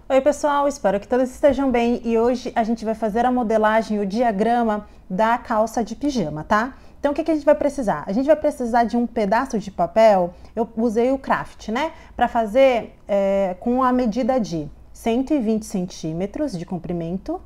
Oi pessoal, espero que todos estejam bem e hoje a gente vai fazer a modelagem, o diagrama da calça de pijama, tá? Então o que a gente vai precisar? A gente vai precisar de um pedaço de papel, eu usei o craft, né? Para fazer com a medida de 120 centímetros de comprimento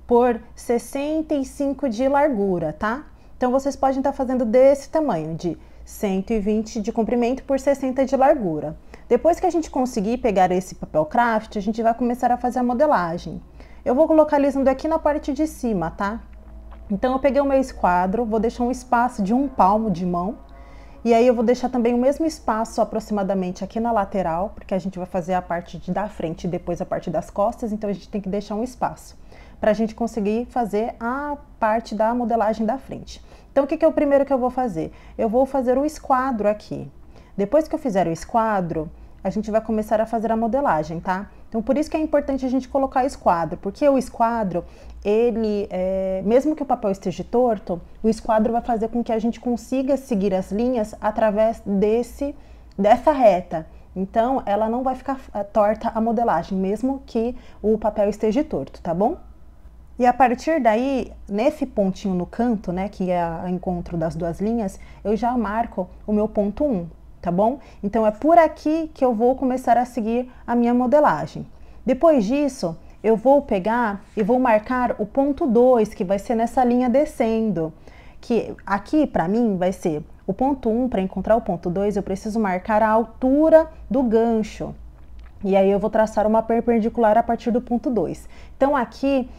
por 65 de largura, tá? Então vocês podem estar fazendo desse tamanho, de 120 de comprimento por 60 de largura. Depois que a gente conseguir pegar esse papel craft, a gente vai começar a fazer a modelagem. Eu vou localizando aqui na parte de cima, tá? Então eu peguei o meu esquadro, vou deixar um espaço de 1 palmo de mão. E aí eu vou deixar também o mesmo espaço aproximadamente aqui na lateral, porque a gente vai fazer a parte da frente e depois a parte das costas, então a gente tem que deixar um espaço para a gente conseguir fazer a parte da modelagem da frente. Então o que é o primeiro que eu vou fazer? Eu vou fazer o esquadro aqui. Depois que eu fizer o esquadro, a gente vai começar a fazer a modelagem, tá? Então, por isso que é importante a gente colocar esquadro, porque o esquadro, ele, mesmo que o papel esteja torto, o esquadro vai fazer com que a gente consiga seguir as linhas através dessa reta. Então, ela não vai ficar torta a modelagem, mesmo que o papel esteja torto, tá bom? E a partir daí, nesse pontinho no canto, né, que é o encontro das duas linhas, eu já marco o meu ponto 1. Tá bom? Então, é por aqui que eu vou começar a seguir a minha modelagem. Depois disso, eu vou pegar e vou marcar o ponto 2, que vai ser nessa linha descendo. Que aqui, para mim, vai ser o ponto 1, para encontrar o ponto 2, eu preciso marcar a altura do gancho. E aí, eu vou traçar uma perpendicular a partir do ponto 2. Então, aqui,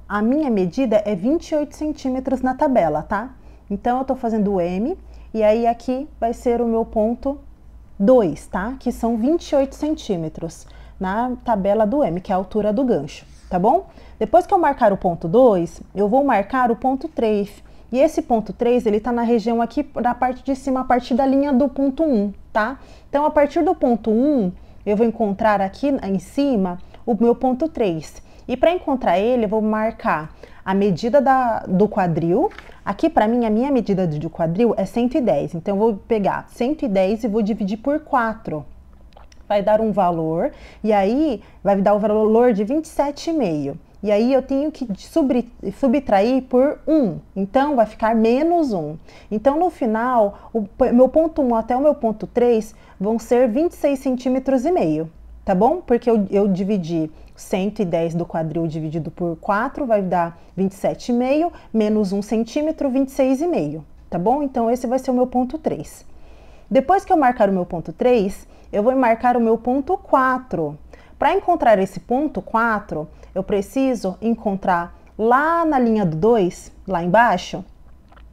a minha medida é 28 centímetros na tabela, tá? Então, eu tô fazendo o M. E aí, aqui vai ser o meu ponto 2, tá? Que são 28 centímetros na tabela do M, que é a altura do gancho, tá bom? Depois que eu marcar o ponto 2, eu vou marcar o ponto 3. E esse ponto 3, ele tá na região aqui, na parte de cima, a partir da linha do ponto 1, tá? Então, a partir do ponto 1, eu vou encontrar aqui em cima o meu ponto 3. E para encontrar ele, eu vou marcar a medida do quadril. Aqui, para mim, a minha medida do quadril é 110. Então, eu vou pegar 110 e vou dividir por 4. Vai dar um valor, e aí vai dar o valor de 27,5. E aí, eu tenho que subtrair por 1. Então, vai ficar menos 1. Então, no final, o meu ponto 1 até o meu ponto 3 vão ser 26,5 centímetros. Tá bom? Porque eu dividi 110 do quadril dividido por 4, vai dar 27,5, menos 1 centímetro, 26,5, tá bom? Então, esse vai ser o meu ponto 3. Depois que eu marcar o meu ponto 3, eu vou marcar o meu ponto 4. Para encontrar esse ponto 4, eu preciso encontrar lá na linha do 2, lá embaixo,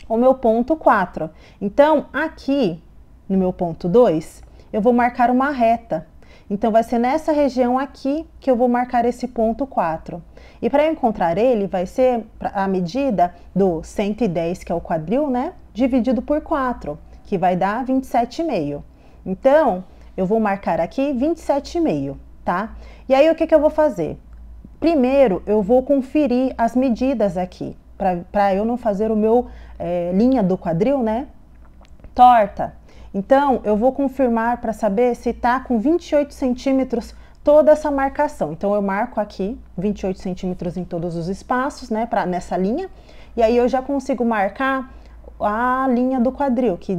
o meu ponto 4. Então, aqui, no meu ponto 2, eu vou marcar uma reta. Então, vai ser nessa região aqui que eu vou marcar esse ponto 4. E para encontrar ele, vai ser a medida do 110, que é o quadril, né? Dividido por 4, que vai dar 27,5. Então, eu vou marcar aqui 27,5, tá? E aí, o que eu vou fazer? Primeiro, eu vou conferir as medidas aqui, para eu não fazer o meu linha do quadril, né? Torta. Então, eu vou confirmar para saber se está com 28 centímetros toda essa marcação. Então, eu marco aqui 28 centímetros em todos os espaços, né, nessa linha. E aí, eu já consigo marcar a linha do quadril, que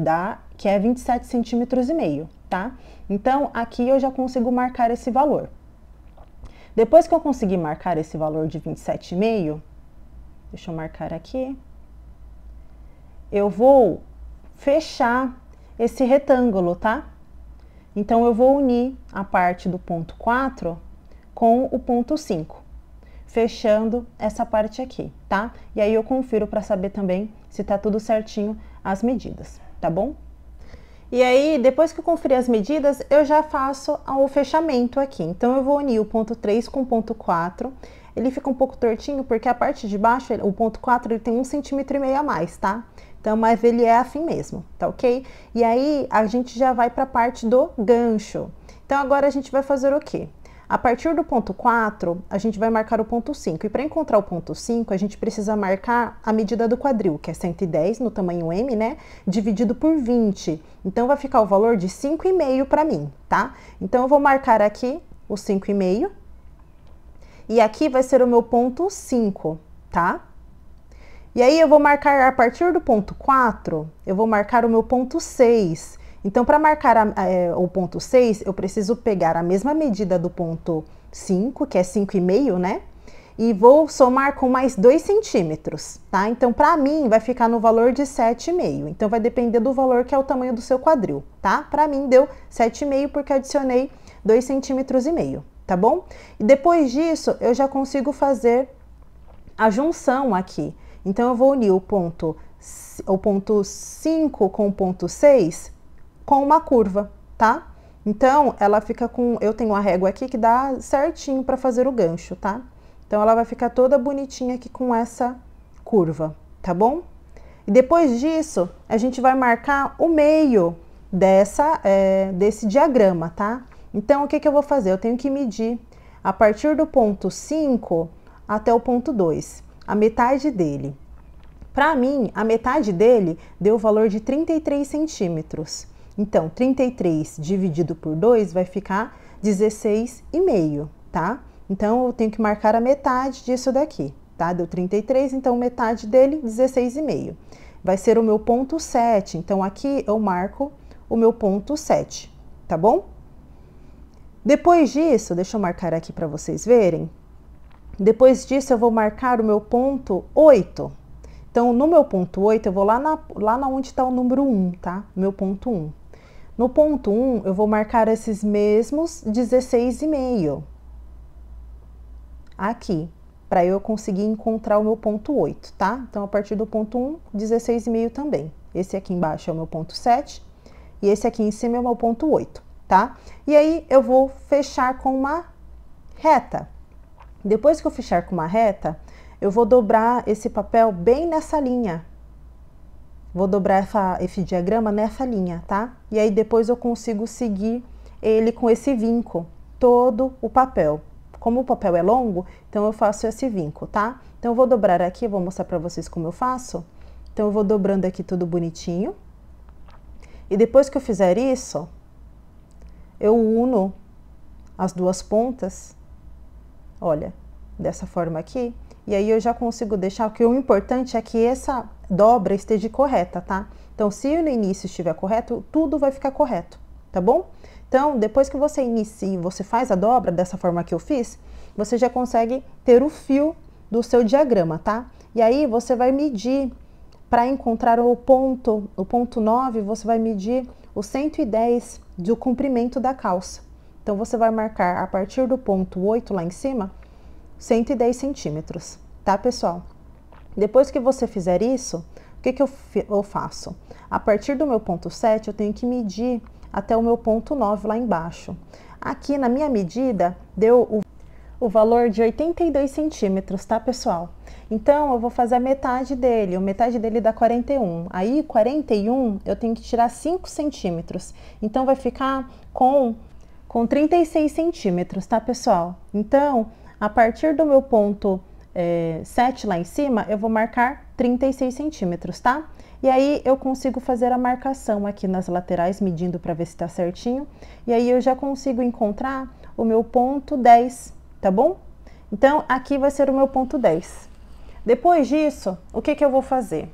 é 27,5 centímetros, tá? Então, aqui eu já consigo marcar esse valor. Depois que eu conseguir marcar esse valor de 27,5, deixa eu marcar aqui, eu vou fechar esse retângulo, tá? Então, eu vou unir a parte do ponto 4 com o ponto 5, fechando essa parte aqui, tá? E aí, eu confiro para saber também se tá tudo certinho as medidas, tá bom? E aí, depois que eu conferir as medidas, eu já faço o fechamento aqui. Então, eu vou unir o ponto 3 com o ponto 4. Ele fica um pouco tortinho, porque a parte de baixo, o ponto 4, ele tem 1,5 centímetro a mais, tá? Então, mas ele é assim mesmo, tá ok? E aí, a gente já vai para a parte do gancho. Então, agora a gente vai fazer o quê? A partir do ponto 4, a gente vai marcar o ponto 5. E para encontrar o ponto 5, a gente precisa marcar a medida do quadril, que é 110 no tamanho M, né? Dividido por 20. Então, vai ficar o valor de 5,5 para mim, tá? Então, eu vou marcar aqui o 5,5. e aqui vai ser o meu ponto 5, tá? E aí eu vou marcar a partir do ponto 4, eu vou marcar o meu ponto 6. Então, para marcar o ponto 6, eu preciso pegar a mesma medida do ponto 5, que é 5,5, né? E vou somar com mais 2 centímetros, tá? Então, para mim, vai ficar no valor de 7,5. Então, vai depender do valor que é o tamanho do seu quadril, tá? Para mim, deu 7,5 porque adicionei 2,5 centímetros, tá bom? E depois disso, eu já consigo fazer a junção aqui. Então, eu vou unir o ponto 5 com o ponto 6 com uma curva, tá? Então, ela fica com... Eu tenho uma régua aqui que dá certinho para fazer o gancho, tá? Então, ela vai ficar toda bonitinha aqui com essa curva, tá bom? E depois disso, a gente vai marcar o meio desse diagrama, tá? Então, o que eu vou fazer? Eu tenho que medir a partir do ponto 5 até o ponto 2, a metade dele. Para mim, a metade dele deu o valor de 33 centímetros. Então, 33 dividido por 2 vai ficar 16,5, tá? Então, eu tenho que marcar a metade disso daqui, tá? Deu 33, então metade dele, 16,5. Vai ser o meu ponto 7, então aqui eu marco o meu ponto 7, tá bom? Depois disso, deixa eu marcar aqui para vocês verem. Depois disso, eu vou marcar o meu ponto 8. Então, no meu ponto 8, eu vou lá na onde está o número 1, tá? Meu ponto 1. No ponto 1, eu vou marcar esses mesmos 16,5. Aqui, para eu conseguir encontrar o meu ponto 8, tá? Então, a partir do ponto 1, 16,5 também. Esse aqui embaixo é o meu ponto 7 e esse aqui em cima é o meu ponto 8, tá? E aí, eu vou fechar com uma reta. Depois que eu fechar com uma reta, eu vou dobrar esse papel bem nessa linha. Vou dobrar esse diagrama nessa linha, tá? E aí depois eu consigo seguir ele com esse vinco, todo o papel. Como o papel é longo, então eu faço esse vinco, tá? Então eu vou dobrar aqui, vou mostrar pra vocês como eu faço. Então eu vou dobrando aqui tudo bonitinho. E depois que eu fizer isso, eu uno as duas pontas, olha, dessa forma aqui. E aí eu já consigo deixar, que o importante é que essa dobra esteja correta, tá? Então, se no início estiver correto, tudo vai ficar correto, tá bom? Então, depois que você inicia, você faz a dobra dessa forma que eu fiz, você já consegue ter o fio do seu diagrama, tá? E aí você vai medir, para encontrar o ponto 9, você vai medir o 110 do comprimento da calça. Então, você vai marcar a partir do ponto 8 lá em cima, 110 centímetros, tá, pessoal? Depois que você fizer isso, o que eu faço? A partir do meu ponto 7, eu tenho que medir até o meu ponto 9 lá embaixo. Aqui, na minha medida, deu o valor de 82 centímetros, tá, pessoal? Então, eu vou fazer a metade dele dá 41. Aí, 41, eu tenho que tirar 5 centímetros. Então, vai ficar com 36 centímetros, tá, pessoal? Então, a partir do meu ponto 7 lá em cima, eu vou marcar 36 centímetros, tá? E aí, eu consigo fazer a marcação aqui nas laterais, medindo para ver se tá certinho. E aí, eu já consigo encontrar o meu ponto 10, tá bom? Então, aqui vai ser o meu ponto 10. Depois disso, o que eu vou fazer?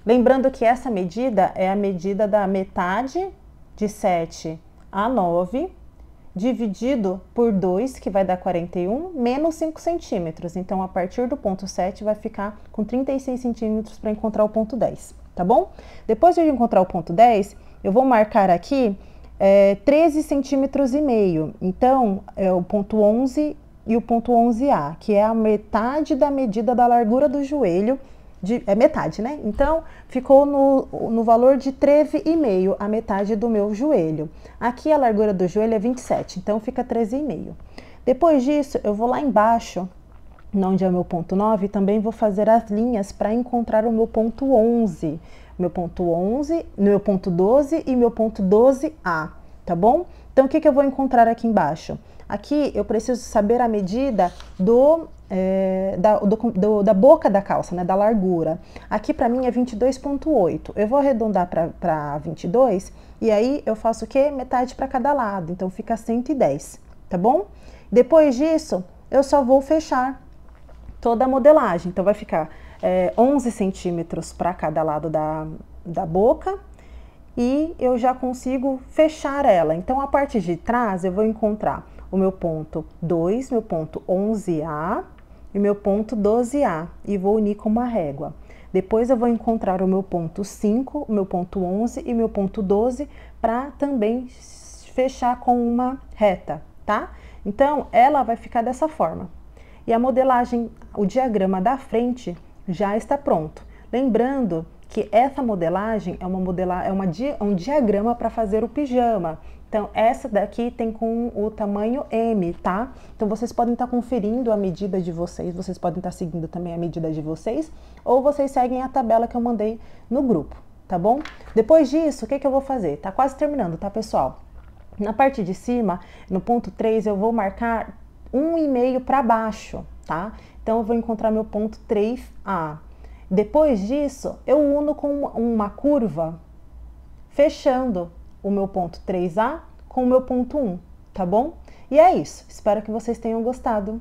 Lembrando que essa medida é a medida da metade de 7 a 9, dividido por 2, que vai dar 41, menos 5 centímetros. Então, a partir do ponto 7, vai ficar com 36 centímetros para encontrar o ponto 10, tá bom? Depois de eu encontrar o ponto 10, eu vou marcar aqui 13 centímetros e meio. Então, é o ponto 11 e o ponto 11A, que é a metade da medida da largura do joelho, é metade, né? Então, ficou no valor de 13,5, a metade do meu joelho. Aqui a largura do joelho é 27, então fica 13,5. Depois disso, eu vou lá embaixo, onde é o meu ponto 9, também vou fazer as linhas para encontrar o meu ponto 11. Meu ponto 11, meu ponto 12 e meu ponto 12A, tá bom? Então, o que eu vou encontrar aqui embaixo? Aqui eu preciso saber a medida da boca da calça, né, da largura. Aqui para mim é 22,8. Eu vou arredondar para 22 e aí eu faço o quê? Metade para cada lado, então fica 110, tá bom? Depois disso, eu só vou fechar toda a modelagem. Então, vai ficar 11 centímetros para cada lado da boca e eu já consigo fechar ela. Então, a parte de trás eu vou encontrar o meu ponto 2, meu ponto 11A e meu ponto 12A e vou unir com uma régua. Depois eu vou encontrar o meu ponto 5, o meu ponto 11 e meu ponto 12 para também fechar com uma reta, tá? Então, ela vai ficar dessa forma. E a modelagem, o diagrama da frente já está pronto. Lembrando que essa modelagem é um diagrama para fazer o pijama. Então, essa daqui tem com o tamanho M, tá? Então, vocês podem estar conferindo a medida de vocês, vocês podem estar seguindo também a medida de vocês, ou vocês seguem a tabela que eu mandei no grupo, tá bom? Depois disso, o que eu vou fazer? Tá quase terminando, tá, pessoal? Na parte de cima, no ponto 3, eu vou marcar 1,5 para baixo, tá? Então, eu vou encontrar meu ponto 3A. Depois disso, eu uno com uma curva, fechando o meu ponto 3A com o meu ponto 1, tá bom? E é isso. Espero que vocês tenham gostado.